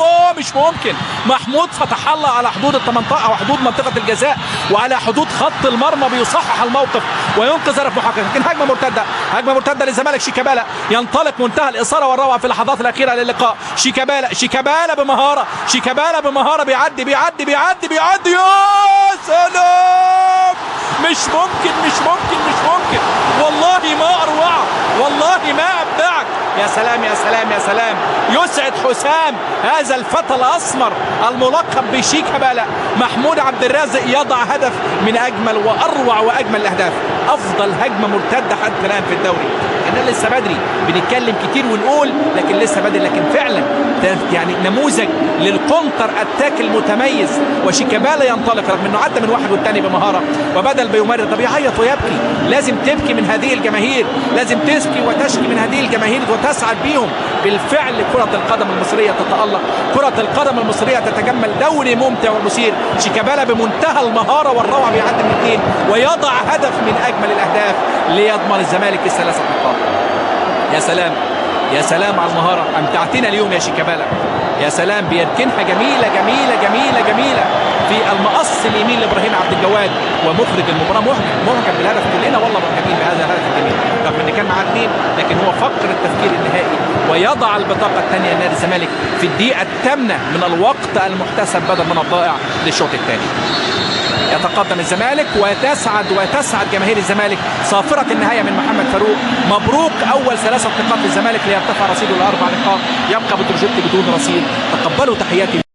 اوبا مش ممكن. محمود فتح الله على حدود ال 18 او حدود منطقه الجزاء وعلى حدود خط المرمى بيصحح الموقف وينقذ هدف محقق. لكن هجمه مرتده للزمالك. شيكابالا ينطلق منتهى الاثاره والروعه في اللحظات الاخيره للقاء. شيكابالا بمهاره بيعدي يا سلام. مش ممكن والله ما اروعك، والله ما ابدعك. يا سلام يسعد حسام هذا الفتى الاسمر الملقب بشيكابالا. محمود عبد الرازق يضع هدف من اجمل واروع واجمل الاهداف. افضل هجمه مرتده حتى الان في الدوري. احنا لسه بدري بنتكلم كتير ونقول لكن لسه بدري، لكن فعلا يعني نموذج للكونتر اتاك المتميز. وشيكابالا ينطلق رغم انه عدى من واحد والثاني بمهاره وبدل بيمرر. طب يعيط ويبكي، لازم تبكي من هذه الجماهير، لازم تبكي وتشكي من هذه الجماهير وتسعد بيهم. بالفعل كرة القدم المصرية تتألق، كرة القدم المصرية تتجمل، دوري ممتع ومثير. شيكابالا بمنتهى المهارة والروعة بيعدي من اثنين ويضع هدف من اجمل الاهداف ليضمن الزمالك الثلاثة نقاط. يا سلام على المهارة، امتعتنا اليوم يا شيكابالا. يا سلام بيركنها جميلة في المقص اليمين لابراهيم عبد الجواد ومخرج المباراة معجب بالهدف. كلنا والله معجبين بهذا الهدف الجميل رغم ان كان معاه اثنين، لكن هو فقر التفكير النهائي ويضع البطاقة الثانية لنادي الزمالك في الدقيقة الثامنة من الوقت المحتسب بدل من الضائع للشوط الثاني. يتقدم الزمالك وتسعد جماهير الزمالك. صافرة النهاية من محمد فاروق. مبروك أول 3 نقاط للزمالك ليرتفع رصيده ل4 نقاط. يبقى بتروجيت بدون رصيد. تقبلوا تحياتي.